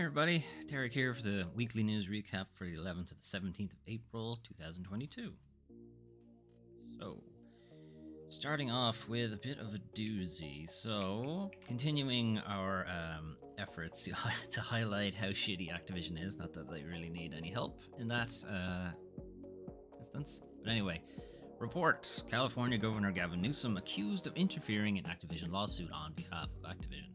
everybody, Derek here for the weekly news recap for the 11th to the 17th of April 2022. So, starting off with a bit of a doozy. So, continuing our efforts to highlight how shitty Activision is, not that they really need any help in that instance. But anyway, report: California Governor Gavin Newsom accused of interfering in Activision lawsuit on behalf of Activision.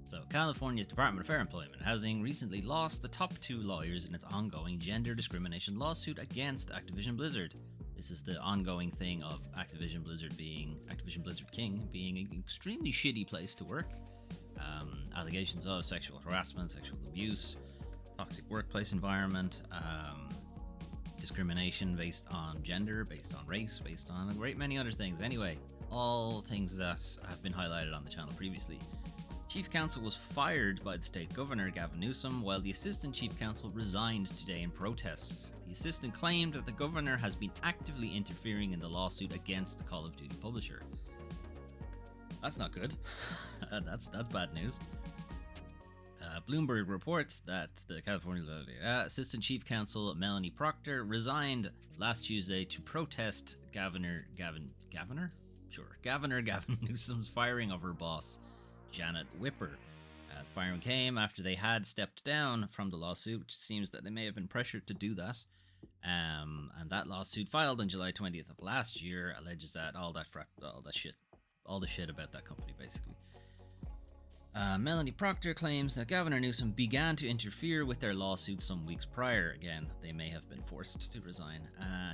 So, California's Department of Fair Employment and Housing recently lost the top two lawyers in its ongoing gender discrimination lawsuit against Activision Blizzard. This is the ongoing thing of Activision Blizzard King being an extremely shitty place to work. Allegations of sexual harassment, sexual abuse, toxic workplace environment, discrimination based on gender, based on race, based on a great many other things. Anyway, all things that have been highlighted on the channel previously. Chief Counsel was fired by the state governor, Gavin Newsom, while the assistant chief counsel resigned today in protest. The assistant claimed that the governor has been actively interfering in the lawsuit against the Call of Duty publisher. That's not good. That's bad news. Bloomberg reports that the California assistant chief counsel Melanie Proctor resigned last Tuesday to protest Governor Gavin Newsom's firing of her boss, Janet Whipper. The firing came after they had stepped down from the lawsuit, which seems that they may have been pressured to do that. And that lawsuit, filed on July 20th of last year, alleges that all the shit about that company, basically. Melanie Proctor claims that Governor Newsom began to interfere with their lawsuit some weeks prior. Again, they may have been forced to resign.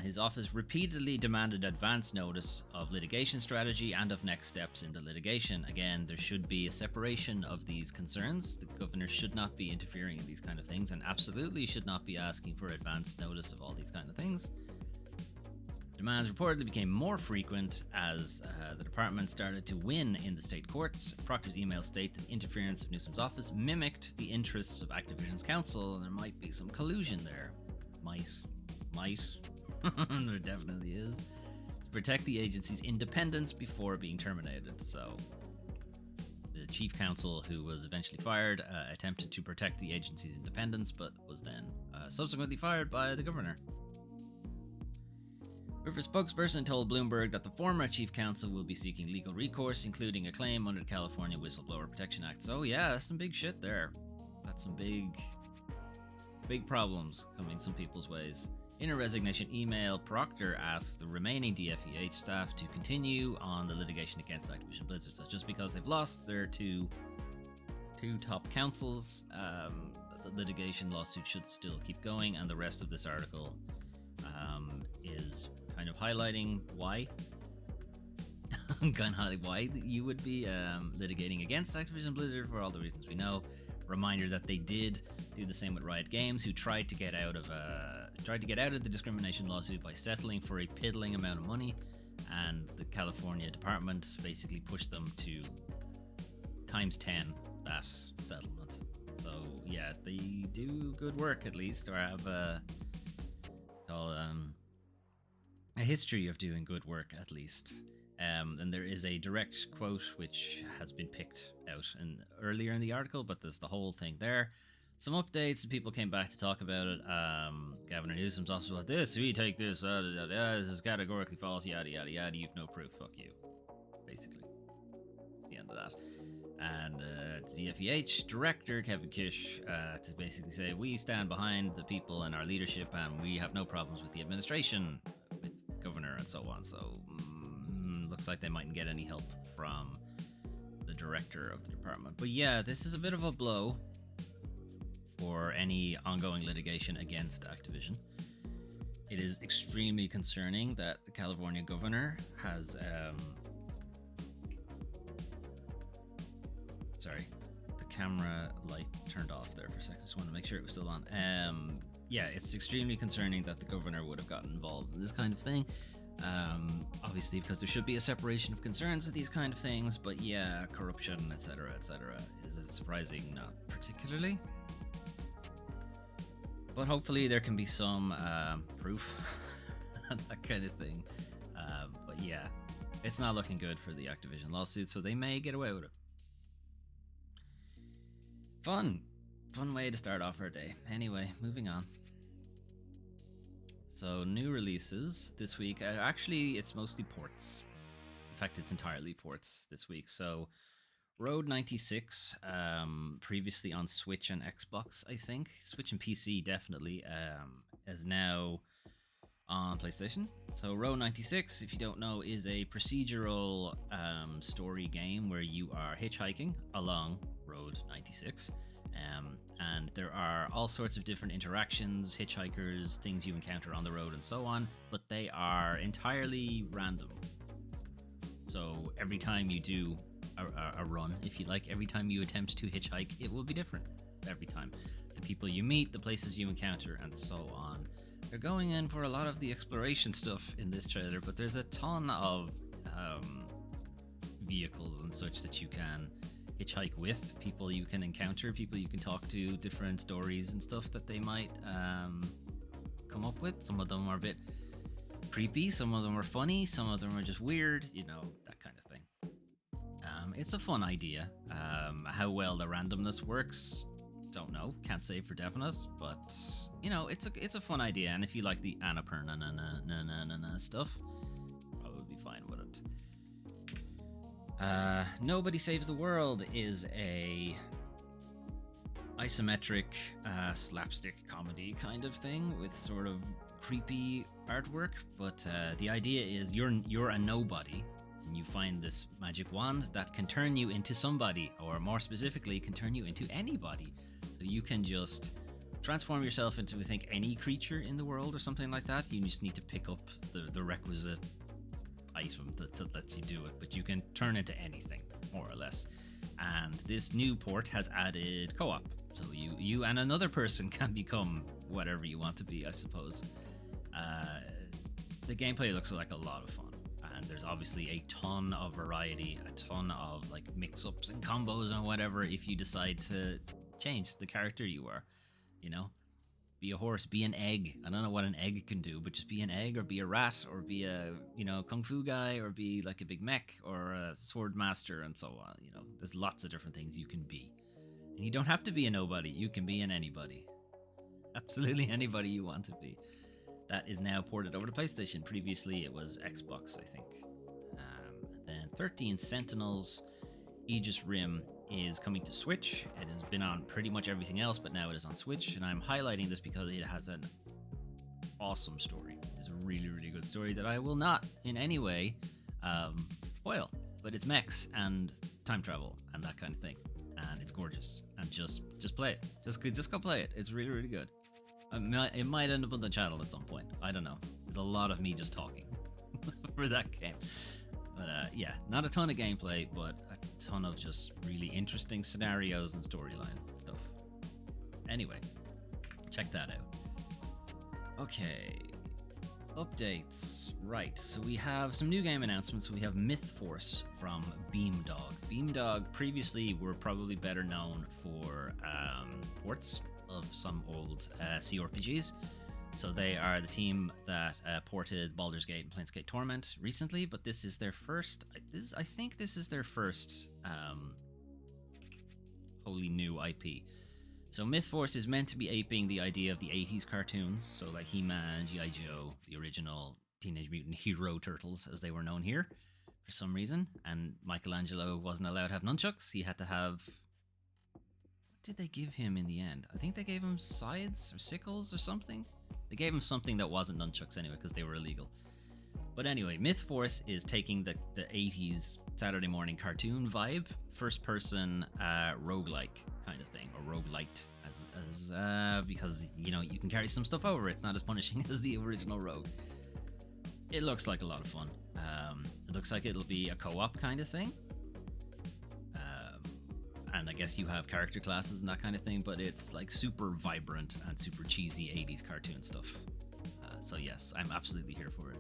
His office repeatedly demanded advance notice of litigation strategy and of next steps in the litigation. Again, there should be a separation of these concerns. The governor should not be interfering in these kind of things and absolutely should not be asking for advance notice of all these kind of things. Demands reportedly became more frequent as the department started to win in the state courts. Proctor's emails state that interference of Newsom's office mimicked the interests of Activision's counsel, and there might be some collusion there. Might. There definitely is. To protect the agency's independence before being terminated. So, the chief counsel, who was eventually fired, attempted to protect the agency's independence, but was then subsequently fired by the governor. River spokesperson told Bloomberg that the former chief counsel will be seeking legal recourse, including a claim under the California Whistleblower Protection Act. So yeah, that's some big shit there. That's some big problems coming some people's ways. In a resignation email, Proctor asked the remaining DFEH staff to continue on the litigation against Activision Blizzard. So just because they've lost their two top counsels, the litigation lawsuit should still keep going, and the rest of this article is kind of highlighting why you would be litigating against Activision Blizzard for all the reasons we know. Reminder that they did do the same with Riot Games, who tried to get out of the discrimination lawsuit by settling for a piddling amount of money, and the California department basically pushed them to times 10 that settlement. So yeah, they do good work, at least, or have a history of doing good work, at least. And there is a direct quote which has been picked out earlier in the article, but there's the whole thing there. Some updates, and people came back to talk about it. Governor Newsom's also about this, we take this, this is categorically false, yada yada yada, you've no proof, fuck you. Basically. That's the end of that. And DFEH director Kevin Kish to basically say, we stand behind the people and our leadership, and we have no problems with the administration, with governor and so on. So looks like they mightn't get any help from the director of the department. But yeah, this is a bit of a blow for any ongoing litigation against Activision. It is extremely concerning that the California governor has sorry, the camera light turned off there for a second. Just want to make sure it was still on. Yeah, it's extremely concerning that the governor would have gotten involved in this kind of thing. Obviously, because there should be a separation of concerns with these kind of things, but yeah, corruption, etc., etc. Is it surprising? Not particularly. But hopefully there can be some proof, that kind of thing. But yeah, it's not looking good for the Activision lawsuit, so they may get away with it. Fun. Fun way to start off our day. Anyway, moving on. So, new releases this week. Actually, it's mostly ports. In fact, it's entirely ports this week. So, Road 96, previously on Switch and Xbox, I think. Switch and PC, definitely, is now on PlayStation. So, Road 96, if you don't know, is a procedural story game where you are hitchhiking along Road 96. And there are all sorts of different interactions, hitchhikers, things you encounter on the road, and so on, but they are entirely random. So every time you do a run, if you like, every time you attempt to hitchhike, it will be different every time. The people you meet, the places you encounter, and so on. They're going in for a lot of the exploration stuff in this trailer, but there's a ton of vehicles and such that you can hitchhike with, people you can encounter, people you can talk to, different stories and stuff that they might come up with. Some of them are a bit creepy, some of them are funny, some of them are just weird, you know, that kind of thing. It's a fun idea. How well the randomness works, don't know, can't say for definite, but you know, it's a fun idea, and if you like the Annapurna stuff, probably be fine with it. Nobody Saves the World is a isometric slapstick comedy kind of thing with sort of creepy artwork, but the idea is you're a nobody and you find this magic wand that can turn you into somebody, or more specifically can turn you into anybody. So you can just transform yourself into, I think, any creature in the world or something like that. You just need to pick up the requisite item that lets you do it, but you can turn into anything, more or less. And this new port has added co-op, so you and another person can become whatever you want to be, I suppose. The gameplay looks like a lot of fun, and there's obviously a ton of variety, a ton of like mix-ups and combos and whatever if you decide to change the character you are, you know. Be a horse, be an egg. I don't know what an egg can do, but just be an egg, or be a rat, or be a, you know, kung fu guy, or be like a big mech, or a sword master, and so on. You know, there's lots of different things you can be. And you don't have to be a nobody, you can be an anybody. Absolutely anybody you want to be. That is now ported over to PlayStation. Previously it was Xbox, I think. And then 13 Sentinels Aegis Rim is coming to Switch. It has been on pretty much everything else, but now it is on Switch, and I'm highlighting this because it has an awesome story. It's a really, really good story that I will not in any way spoil, but it's mechs and time travel and that kind of thing, and it's gorgeous. And just play it. Just go play it. It's really, really good. It might end up on the channel at some point. I don't know. There's a lot of me just talking for that game. But yeah, not a ton of gameplay, but a ton of just really interesting scenarios and storyline stuff. Anyway, check that out. Okay, updates. Right, so we have some new game announcements. We have Myth Force from Beamdog. Beamdog previously were probably better known for ports of some old CRPGs. So they are the team that ported Baldur's Gate and Planescape Torment recently, but this is their first. I think this is their first wholly new IP. So Myth Force is meant to be aping the idea of the 80s cartoons, so like He-Man, G.I. Joe, the original Teenage Mutant Hero Turtles, as they were known here, for some reason. And Michelangelo wasn't allowed to have nunchucks; he had to have. What did they give him in the end? I think they gave him scythes or sickles or something. They gave him something that wasn't nunchucks anyway, because they were illegal. But anyway, Myth Force is taking the 80s Saturday morning cartoon vibe, first person roguelike kind of thing, or roguelite, as because, you know, you can carry some stuff over. It's not as punishing as the original Rogue. It looks like a lot of fun. It looks like it'll be a co-op kind of thing. And I guess you have character classes and that kind of thing, but it's like super vibrant and super cheesy 80s cartoon stuff. So yes, I'm absolutely here for it.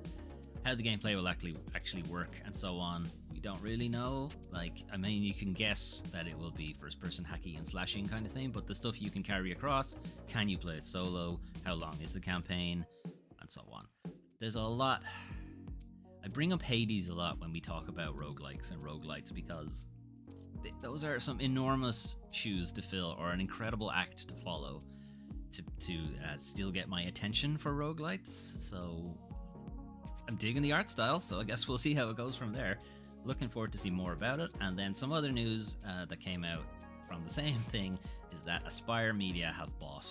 How the gameplay will actually work and so on, we don't really know. Like, I mean, you can guess that it will be first-person hacky and slashing kind of thing, but the stuff you can carry across, can you play it solo? How long is the campaign? And so on. There's a lot. I bring up Hades a lot when we talk about roguelikes and roguelites because those are some enormous shoes to fill, or an incredible act to follow, to still get my attention for roguelites. So I'm digging the art style, so I guess we'll see how it goes from there. Looking forward to see more about it. And then some other news that came out from the same thing is that Aspire Media have bought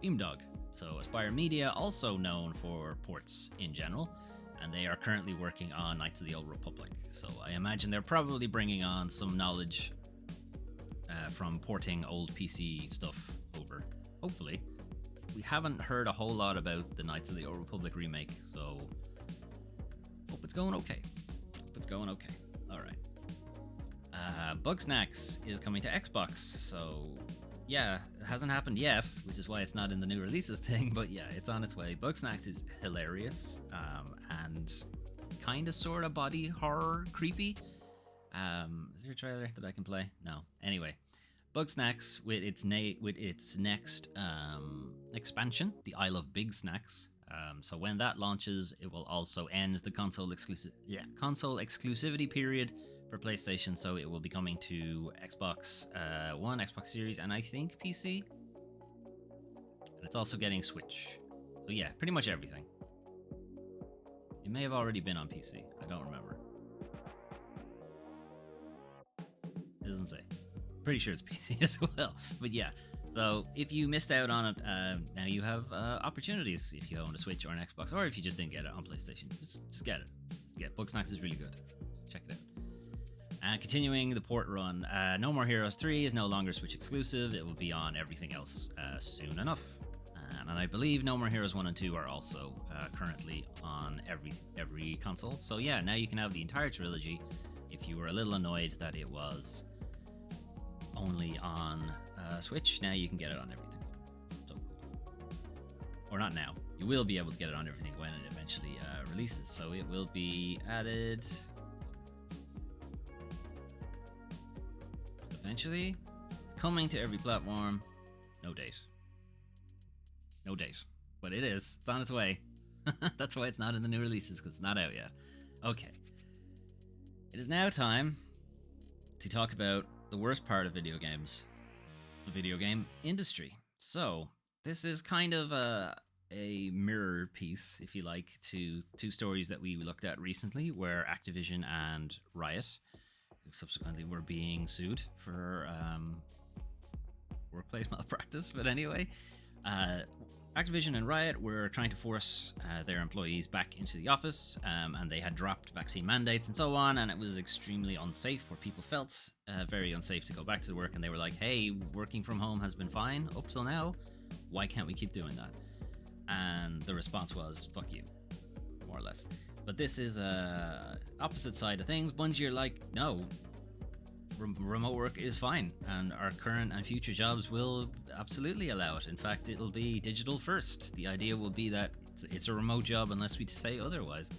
Beamdog. So Aspire Media, also known for ports in general, and they are currently working on Knights of the Old Republic. So I imagine they're probably bringing on some knowledge from porting old PC stuff over. Hopefully. We haven't heard a whole lot about the Knights of the Old Republic remake, so hope it's going okay. Alright. Bugsnax is coming to Xbox, so yeah, it hasn't happened yet, which is why it's not in the new releases thing, but yeah, it's on its way. Bugsnax is hilarious, and kinda sorta body horror creepy. Is there a trailer that I can play? No. Anyway, Bugsnax with its next expansion, the Isle of Big Snacks. So when that launches, it will also end the console exclusivity period for PlayStation. So it will be coming to Xbox One, Xbox Series, and I think PC. And it's also getting Switch. So yeah, pretty much everything. It may have already been on PC. I don't remember. It doesn't say. Pretty sure it's PC as well. But yeah. So if you missed out on it, now you have opportunities if you own a Switch or an Xbox, or if you just didn't get it on PlayStation. Just get it. Bugsnax is really good. Check it out. Continuing the port run, No More Heroes 3 is no longer Switch exclusive. It will be on everything else soon enough. And I believe No More Heroes 1 and 2 are also currently on every console. So yeah, now you can have the entire trilogy if you were a little annoyed that it was only on Switch. Now you can get it on everything. So cool. Or not now. You will be able to get it on everything when it eventually releases. So it will be added eventually. Coming to every platform. No date. But it is. It's on its way. That's why it's not in the new releases, because it's not out yet. Okay. It is now time to talk about the worst part of video games. The video game industry. So, this is kind of a mirror piece, if you like, to two stories that we looked at recently, where Activision and Riot, who subsequently were being sued for workplace malpractice. But anyway, Activision and Riot were trying to force their employees back into the office, and they had dropped vaccine mandates and so on, and it was extremely unsafe, where people felt very unsafe to go back to work, and they were like, hey, working from home has been fine up till now, why can't we keep doing that? And the response was, fuck you, more or less. But this is opposite side of things. Bungie are like, no, remote work is fine, and our current and future jobs will absolutely allow it. In fact, it'll be digital first. The idea will be that it's a remote job unless we say otherwise.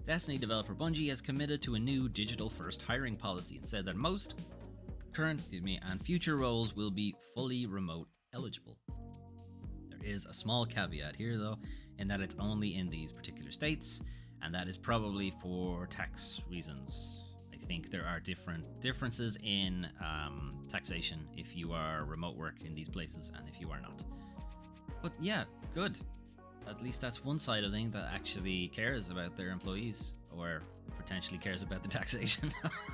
Destiny developer Bungie has committed to a new digital first hiring policy and said that most current and future roles will be fully remote eligible. There is a small caveat here though, in that it's only in these particular states, and that is probably for tax reasons. I think there are differences in taxation if you are remote work in these places and if you are not. But yeah, good. At least that's one side of the thing that actually cares about their employees, or potentially cares about the taxation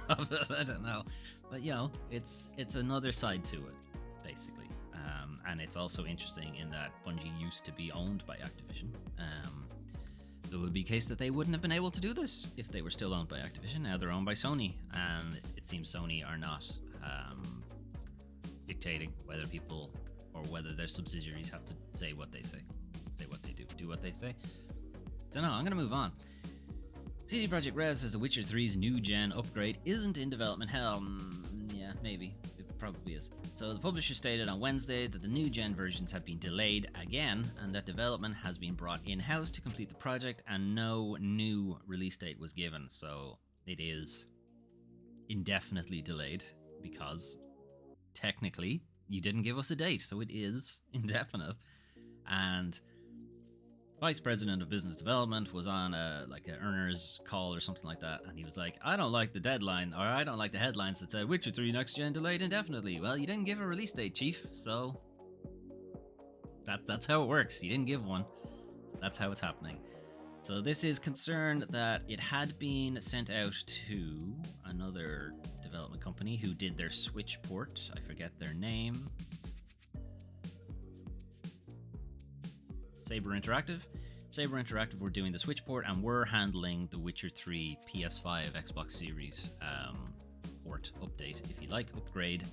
of it. I don't know. But you know, it's another side to it, basically. And it's also interesting in that Bungie used to be owned by Activision. There would be a case that they wouldn't have been able to do this if they were still owned by Activision. Now they're owned by Sony, and it seems Sony are not dictating whether people or whether their subsidiaries have to say what they say what they do what they say. Don't know. I'm gonna move on. CD Projekt Red says The Witcher 3's new gen upgrade isn't in development hell. Yeah, maybe. It probably is. So the publisher stated on Wednesday that the new gen versions have been delayed again, and that development has been brought in-house to complete the project, and no new release date was given. So it is indefinitely delayed because technically you didn't give us a date, so it is indefinite. And vice president of business development was on a earners call or something like that, and he was like, I don't like the deadline, or I don't like the headlines that said Witcher 3 next gen delayed indefinitely. Well, you didn't give a release date, chief, so that's how it works. You didn't give one. That's how it's happening. So this is concerned that it had been sent out to another development company who did their Switch port. I forget their name. Saber Interactive. Saber Interactive were doing the Switch port, and we're handling the Witcher 3 PS5 Xbox Series port update, if you like, upgrade.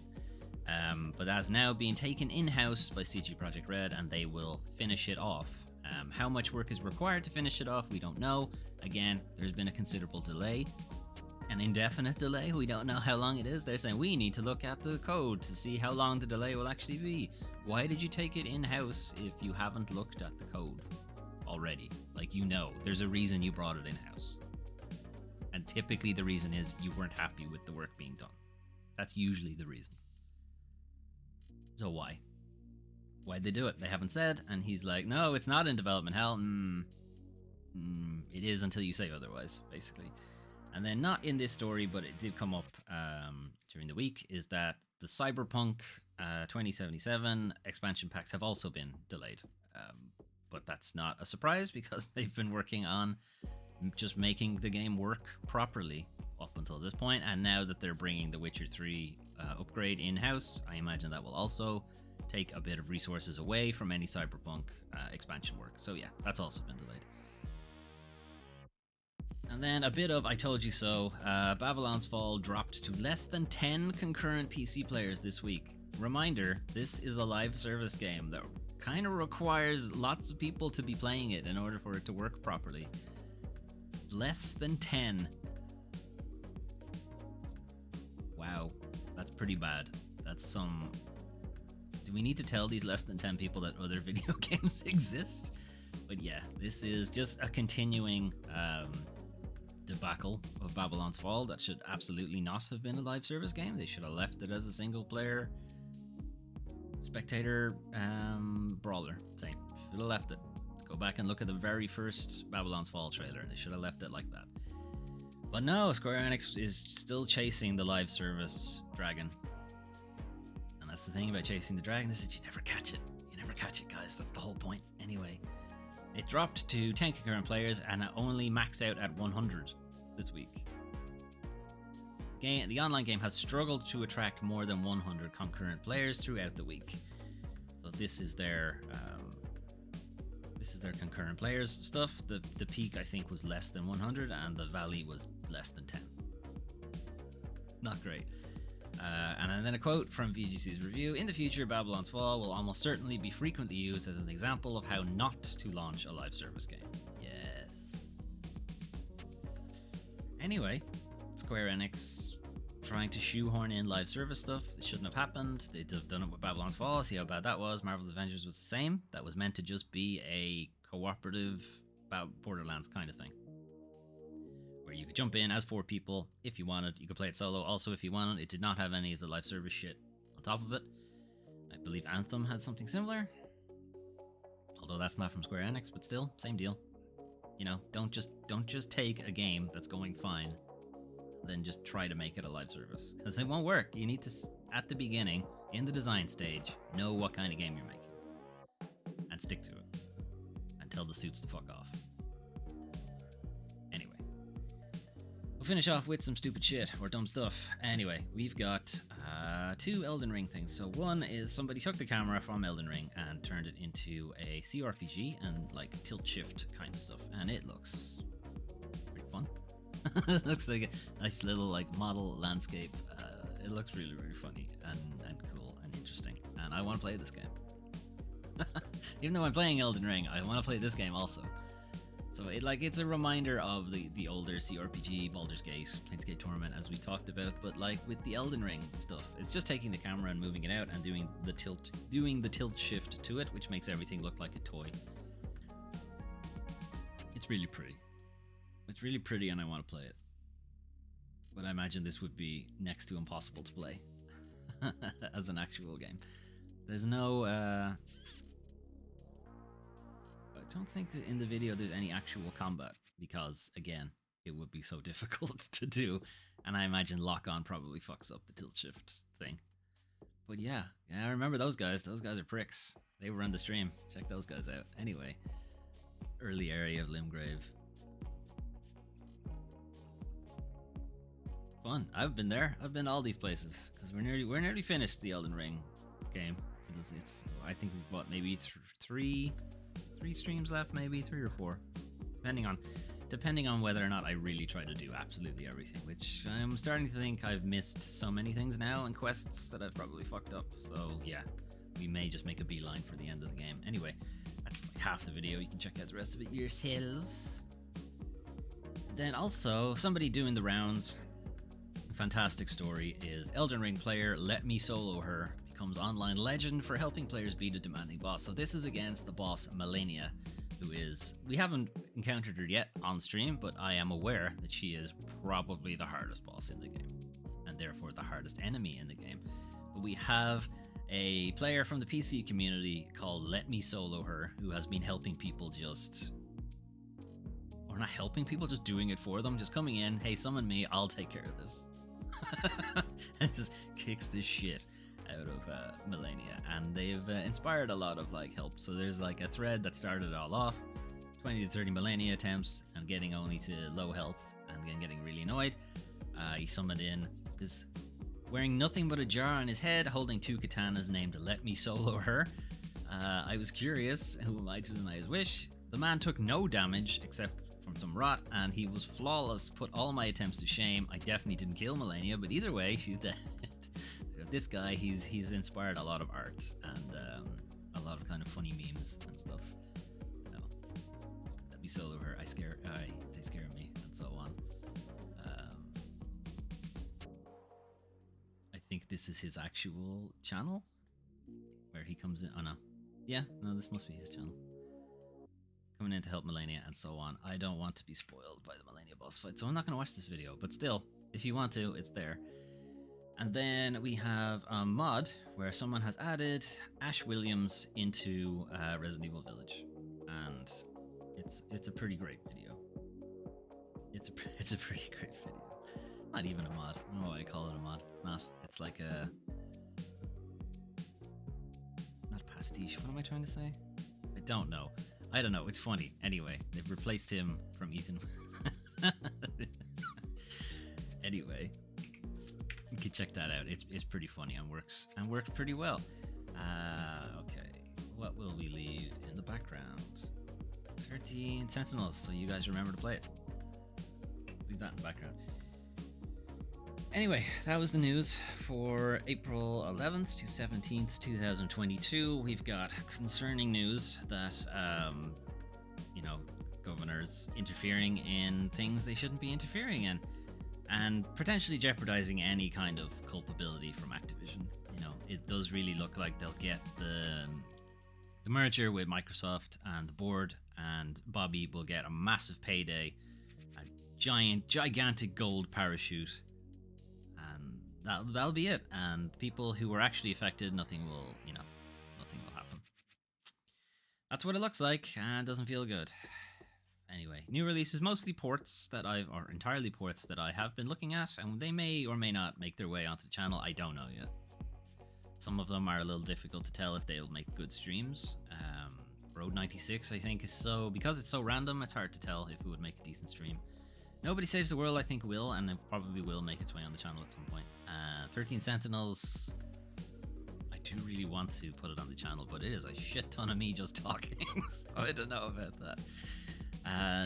But that's now being taken in-house by CG Projekt Red, and they will finish it off. How much work is required to finish it off, we don't know. Again, there's been a considerable delay, an indefinite delay. We don't know how long it is. They're saying we need to look at the code to see how long the delay will actually be. Why did you take it in-house if you haven't looked at the code already? Like, you know, there's a reason you brought it in-house. And typically the reason is you weren't happy with the work being done. That's usually the reason. So why? Why'd they do it? They haven't said, and he's like, no, it's not in development hell. It is until you say otherwise, basically. And then, not in this story, but it did come up during the week, is that the Cyberpunk 2077 expansion packs have also been delayed. But that's not a surprise, because they've been working on just making the game work properly up until this point, and now that they're bringing the Witcher 3 upgrade in-house, I imagine that will also take a bit of resources away from any Cyberpunk expansion work. So yeah, that's also been delayed. And then a bit of I told you so. Babylon's Fall dropped to less than 10 concurrent PC players this week. Reminder, this is a live service game that kind of requires lots of people to be playing it in order for it to work properly. Less than 10. Wow, that's pretty bad. That's some... Do we need to tell these less than 10 people that other video games exist? But yeah, this is just a continuing debacle of Babylon's Fall that should absolutely not have been a live service game. They should have left it as a single player spectator brawler thing. Should have left it. Go back and look at the very first Babylon's Fall trailer. They should have left it like that. But no, Square Enix is still chasing the live service dragon. And that's the thing about chasing the dragon, is that you never catch it. You never catch it, guys. That's the whole point. Anyway, it dropped to 10 concurrent players and it only maxed out at 100 this week. The online game has struggled to attract more than 100 concurrent players throughout the week. So this is their concurrent players stuff. The peak, I think, was less than 100 and the valley was less than 10. Not great. And then a quote from VGC's review: in the future, Babylon's Fall will almost certainly be frequently used as an example of how not to launch a live service game. Yes. Anyway, Square Enix trying to shoehorn in live service stuff. It shouldn't have happened. They'd have done it with Babylon's Fall. See how bad that was. Marvel's Avengers was the same. That was meant to just be a cooperative Borderlands kind of thing, where you could jump in as 4 people if you wanted. You could play it solo also if you wanted. It did not have any of the live service shit on top of it. I believe Anthem had something similar, although that's not from Square Enix, but still, same deal. You know, don't just take a game that's going fine, then just try to make it a live service, because it won't work. You need to, at the beginning, in the design stage, know what kind of game you're making, and stick to it, and tell the suits to fuck off. Anyway, we'll finish off with some stupid shit, or dumb stuff. Anyway, we've got 2 Elden Ring things. So one is somebody took the camera from Elden Ring and turned it into a CRPG and like tilt shift kind of stuff, and it looks pretty fun. It looks like a nice little like model landscape. It looks really, really funny and cool and interesting, and I want to play this game. Even though I'm playing Elden Ring, I want to play this game also. So it's a reminder of the older CRPG, Baldur's Gate, Planescape Torment, as we talked about, but like with the Elden Ring stuff, it's just taking the camera and moving it out and doing the tilt shift to it, which makes everything look like a toy. It's really pretty. It's really pretty, and I want to play it. But I imagine this would be next to impossible to play as an actual game. There's no I don't think that in the video there's any actual combat because, again, it would be so difficult to do, and I imagine lock-on probably fucks up the tilt shift thing. But yeah, I remember those guys. Those guys are pricks. They were on the stream. Check those guys out. Anyway, early area of Limgrave. Fun. I've been there. I've been to all these places because we're nearly finished the Elden Ring game. It's I think we've got maybe three streams left, maybe 3 or 4, depending on whether or not I really try to do absolutely everything, which I'm starting to think I've missed so many things now and quests that I've probably fucked up. So yeah, we may just make a beeline for the end of the game. Anyway, that's like half the video. You can check out the rest of it yourselves. Then also, somebody doing the rounds, a fantastic story, is Elden Ring player Let Me Solo Her becomes online legend for helping players beat a demanding boss. So this is against the boss Malenia, who is, we haven't encountered her yet on stream, but I am aware that she is probably the hardest boss in the game, and therefore the hardest enemy in the game. But we have a player from the PC community called Let Me Solo Her, who has been helping people just, or not helping people, just doing it for them, just coming in, hey, summon me, I'll take care of this. And just kicks the shit out of Malenia, and they've inspired a lot of like help. So there's like a thread that started it all off, 20 to 30 Malenia attempts and getting only to low health and then getting really annoyed. He summoned in this wearing nothing but a jar on his head, holding 2 katanas named Let Me Solo Her. I was curious, who am I to deny his wish? The man took no damage except from some rot, and he was flawless, put all my attempts to shame. I definitely didn't kill Malenia, but either way, she's dead. This guy, he's inspired a lot of art and a lot of kind of funny memes and stuff. No, Let Me Solo Her. They scare me, and so on. I think this is his actual channel where he comes in. Oh no, yeah, no, this must be his channel. Coming in to help Malenia and so on. I don't want to be spoiled by the Malenia boss fight, so I'm not going to watch this video. But still, if you want to, it's there. And then we have a mod where someone has added Ash Williams into Resident Evil Village, and it's a pretty great video. It's a pretty great video. Not even a mod. I don't know why I call it a mod. It's not. It's like a not a pastiche. What am I trying to say? I don't know. It's funny. Anyway, they've replaced him from Ethan. Anyway, you can check that out. It's pretty funny and works pretty well. Okay, what will we leave in the background? 13 Sentinels, so you guys remember to play it. Leave that in the background. Anyway, that was the news for April 11th to 17th, 2022. We've got concerning news that, governors interfering in things they shouldn't be interfering in, and potentially jeopardizing any kind of culpability from Activision. It does really look like they'll get the merger with Microsoft and the board, and Bobby will get a massive payday, a gigantic gold parachute, and that'll be it. And people who were actually affected, nothing will happen. That's what it looks like, and doesn't feel good. Anyway, new releases, mostly ports or entirely ports that I have been looking at, and they may or may not make their way onto the channel. I don't know yet. Some of them are a little difficult to tell if they'll make good streams. Road 96, I think, because it's so random, it's hard to tell if it would make a decent stream. Nobody Saves the World, I think, will, and it probably will make its way on the channel at some point. 13 Sentinels, I do really want to put it on the channel, but it is a shit ton of me just talking, so I don't know about that.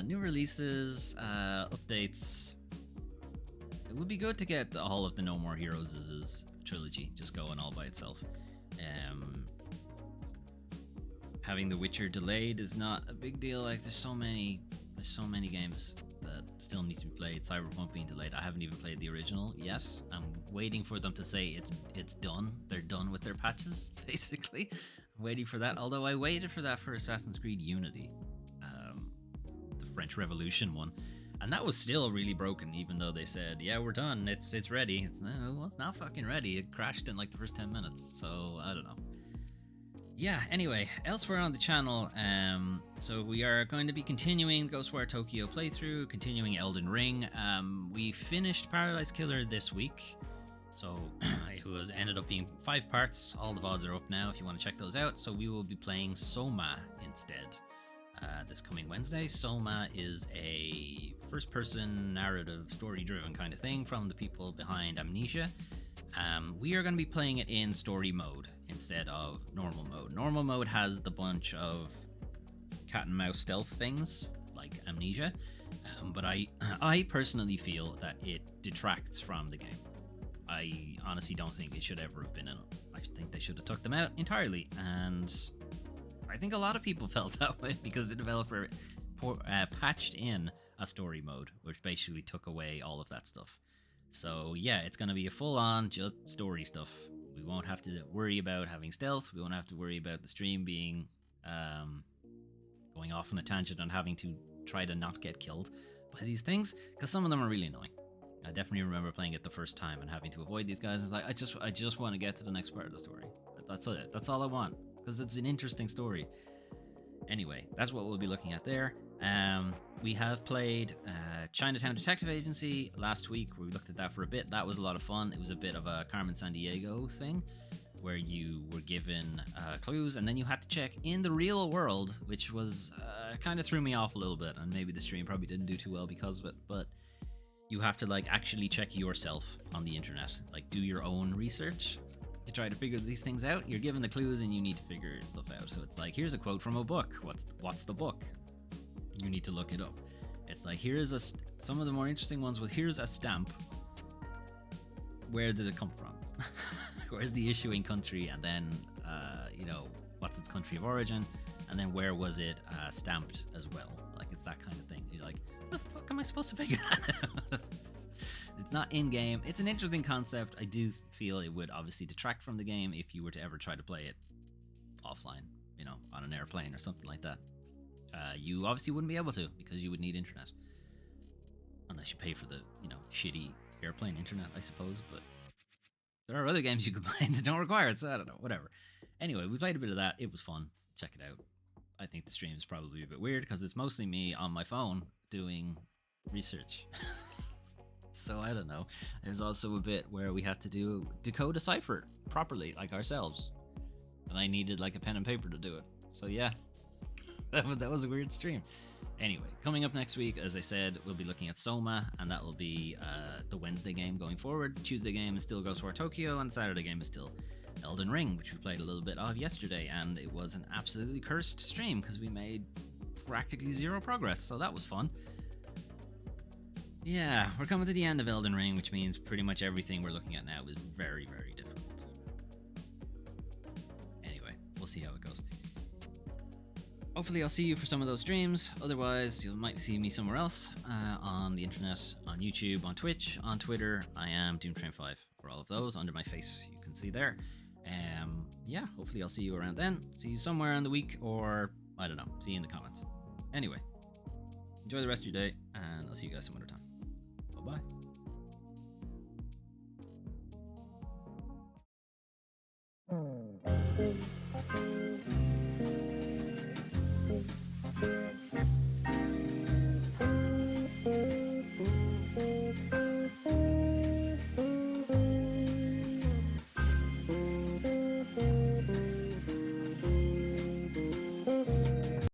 New releases, updates. It would be good to get all of the No More Heroes' trilogy just going all by itself. Having The Witcher delayed is not a big deal. Like, there's so many games that still need to be played. Cyberpunk being delayed. I haven't even played the original yet. I'm waiting for them to say it's done. They're done with their patches, basically. I'm waiting for that. Although I waited for that for Assassin's Creed Unity, the French Revolution one, and that was still really broken. Even though they said, yeah, we're done. It's ready. It's not fucking ready. It crashed in like the first 10 minutes. So I don't know. Yeah, anyway, elsewhere on the channel, so we are going to be continuing Ghostwire Tokyo playthrough, continuing Elden Ring. We finished Paradise Killer this week, so it ended up being 5 parts. All the VODs are up now if you want to check those out. So we will be playing Soma instead this coming Wednesday. Soma is a first-person narrative, story-driven kind of thing from the people behind Amnesia. We are going to be playing it in story mode instead of normal mode. Normal mode has the bunch of cat and mouse stealth things like Amnesia, but I personally feel that it detracts from the game. I honestly don't think it should ever have been in it. I think they should have took them out entirely, and I think a lot of people felt that way because the developer patched in a story mode, which basically took away all of that stuff. So yeah, it's going to be a full-on just story stuff. We won't have to worry about having stealth. We won't have to worry about the stream being going off on a tangent and having to try to not get killed by these things, because some of them are really annoying. I definitely remember playing it the first time and having to avoid these guys. It's like, I just want to get to the next part of the story. That's it. That's all I want, because it's an interesting story. Anyway, that's what we'll be looking at there. We have played Chinatown Detective Agency last week. We looked at that for a bit. That was a lot of fun. It was a bit of a Carmen Sandiego thing where you were given clues and then you had to check in the real world, which was kind of threw me off a little bit, and maybe the stream probably didn't do too well because of it, but you have to like actually check yourself on the internet, like do your own research to try to figure these things out. You're given the clues and you need to figure stuff out. So it's like, here's a quote from a book. What's the book? You need to look it up. It's like, here's some of the more interesting ones was, here's a stamp. Where did it come from? Where's the issuing country? And then, what's its country of origin? And then where was it stamped as well? Like, it's that kind of thing. You're like, what the fuck am I supposed to figure that out? It's not in-game. It's an interesting concept. I do feel it would obviously detract from the game if you were to ever try to play it offline, on an airplane or something like that. You obviously wouldn't be able to, because you would need internet. Unless you pay for the, shitty airplane internet, I suppose. But there are other games you could play that don't require it, so I don't know, whatever. Anyway, we played a bit of that. It was fun. Check it out. I think the stream is probably a bit weird because it's mostly me on my phone doing research. So I don't know. There's also a bit where we had to decode a cipher properly, like ourselves. And I needed like a pen and paper to do it. So yeah, that was a weird stream. Anyway, coming up next week, as I said, we'll be looking at Soma, and that will be the Wednesday game going forward. Tuesday game is still Ghostwire Tokyo, and Saturday game is still Elden Ring, which we played a little bit of yesterday, and it was an absolutely cursed stream because we made practically zero progress, so that was fun. Yeah, we're coming to the end of Elden Ring, which means pretty much everything we're looking at now is very, very difficult. Anyway, we'll see how it goes. Hopefully I'll see you for some of those streams. Otherwise, you might see me somewhere else on the internet, on YouTube, on Twitch, on Twitter. I am Doomtrain5 for all of those under my face. You can see there. Yeah, hopefully I'll see you around then. See you somewhere in the week, or I don't know. See you in the comments. Anyway, enjoy the rest of your day, and I'll see you guys some other time. Bye-bye.